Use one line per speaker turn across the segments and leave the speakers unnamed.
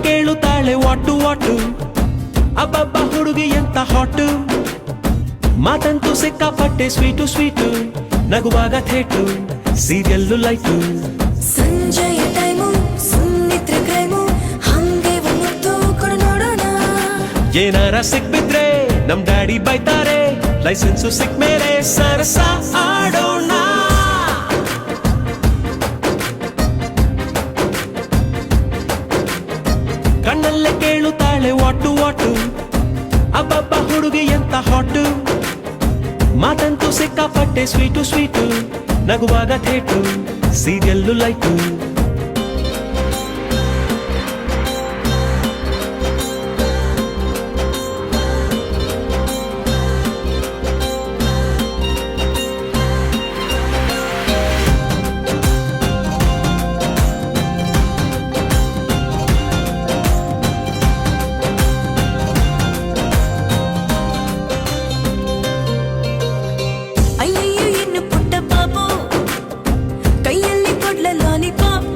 ಕೇಳುತ್ತಾಳೆ ವಾಟು ವಾಟು, ಅಬ್ಬಬ್ಬ ಹುಡುಗಿ ಎಂತ ಹಾಟು, ಮಾತಂತೂ ಸಿಕ್ಕಾಪಟ್ಟೆ ಸ್ವೀಟು ಸ್ವೀಟು, ನಗುವಾಗ ಥೇಟು ಸೀರಿಯಲ್ಲು ಲೈಟು.
ಸಂಜೆಯ ಟೈಮು ಸುನ್ನಿದ್ರೆ ಕ್ರೈಮು, ಹಂಗೆ ಮುತ್ತು ಕೊಡು ನೋಡೋಣ.
ಏನಾರ ಸಿಕ್ಬಿದ್ರೆ ನಮ್ ಡ್ಯಾಡಿ ಬೈತಾರೆ, ಲೈಸೆನ್ಸು ಸಿಕ್ ಮೇಲೆ ಸರಸ ಆಡೋಣ. ಕಣ್ಣಲ್ಲೇ ಕೇಳುತ್ತಾಳೆ ವಾಟು ವಾಟು, ಅಬ್ಬಬ್ಬ ಹುಡುಗಿ ಎಂತ ಹಾಟು, ಮಾತಂತೂ ಸಿಕ್ಕಾಪಟ್ಟೆ ಸ್ವೀಟು ಸ್ವೀಟು, ನಗುವಾಗ ಥೇಟು ಸೀರಿಯಲ್ಲು ಲೈಟು.
ಅಯ್ಯಯ್ಯೋ ಇನ್ನು ಪುಟ್ಟ ಪಾಪು, ಕೈಯಲ್ಲಿ ಕೊಡ್ಲ ಲಾಲಿಪಾಪ್,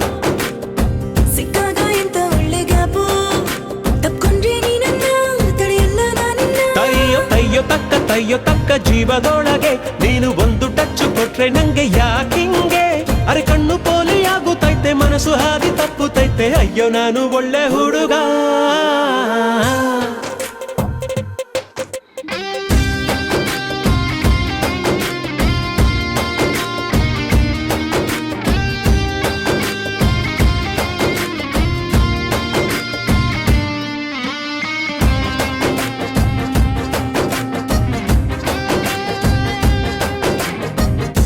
ಸಿಕ್ಕಾಗ ಎಂತ ಒಳ್ಳೆ ಗ್ಯಾಪು, ತಕ್ಕೊಂಡ್ರೆ ನೀನನ್ನ ತಡೆಯಲ್ಲ ನಾನಿನ್ನ.
ತಯ್ಯೋ ತಯ್ಯೋ ತಕ್ಕ ಜೀವದೊಳಗೆ ನೀನು ಒಂದು ಟಚ್ಚು ಕೊಟ್ರೆ ನಂಗೆ ಯಾಕಿಂಗೆ, ಅರೆ ಕಣ್ಣು ಪೋಲಿಯಾಗುತ್ತೈತೆ ಮನಸ್ಸು ಹಾದಿ ತಪ್ಪುತ್ತೈತೆ, ಅಯ್ಯೋ ನಾನು ಒಳ್ಳೆ ಹುಡುಗ.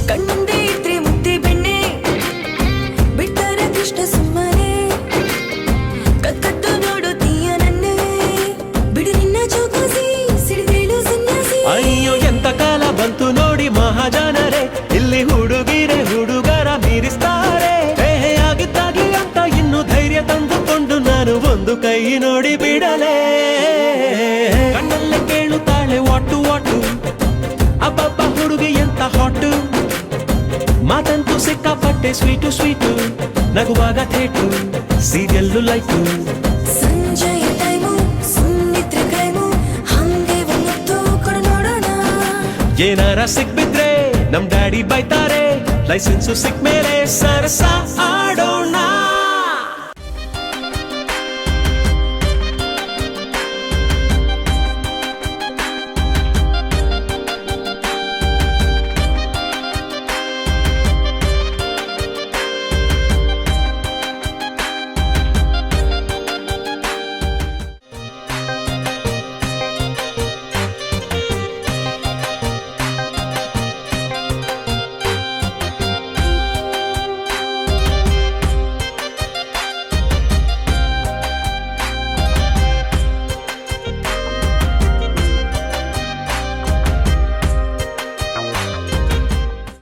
ಕಣ್ಣುಂದೆ ಇದ್ರೆ ಮುದ್ದೆ ಬೆಣ್ಣೆ, ಬಿಡ್ತಾರೆ ಕೃಷ್ಣ ಸುಮ್ಮನೆ, ಕದ್ದು ನೋಡುತ್ತೀಯ ನನ್ನೇ, ಬಿಡು ನಿನ್ನ ಚೌಕಾಸಿ, ಸಿಡಿದೇಳು ಸನ್ಯಾಸಿ.
ಅಯ್ಯೋ ಎಂತ ಕಾಲ ಬಂತು ನೋಡಿ ಮಹಾಜನರೇ, ಇಲ್ಲಿ ಹುಡುಗಿರೆ ಹುಡುಗರ ಮೀರಿಸ್ತಾರೆ, ಆಗಿದ್ದಾಗಿ ಅಂತ ಇನ್ನು ಧೈರ್ಯ ತಂದುಕೊಂಡು ನಾನು ಒಂದು ಕೈ ನೋಡಿ ಬಿಡಲೇ. ಕಣ್ಣಲ್ಲೇ ಕೇಳುತ್ತಾಳೆ ವಾಟು ವಾಟು, ಅಬ್ಬಬ್ಬ ಹುಡುಗಿ ಎಂತ ಹಾಟು, ಮಾತಂತೂ ಸಿಕ್ಕಾಪಟ್ಟೆ ಸ್ವೀಟು ಸ್ವೀಟು, ನಗುವಾಗ ಥೇಟು ಸೀರಿಯಲ್ಲು ಲೈಟು.
ಸಂಜೆಯ ಟೈಮು ಸುನ್ನಿದ್ರೆ ಕ್ರೈಮು, ಹಂಗೆ ಮುತ್ತು ಕೊಡು ನೋಡೋಣ.
ಏನಾರ ಸಿಕ್ಬಿದ್ರೆ ನಮ್ ಡ್ಯಾಡಿ ಬೈತಾರೆ, ಲೈಸೆನ್ಸು ಸಿಕ್ ಮೇಲೆ ಸರಸ ಆಡೋಣ.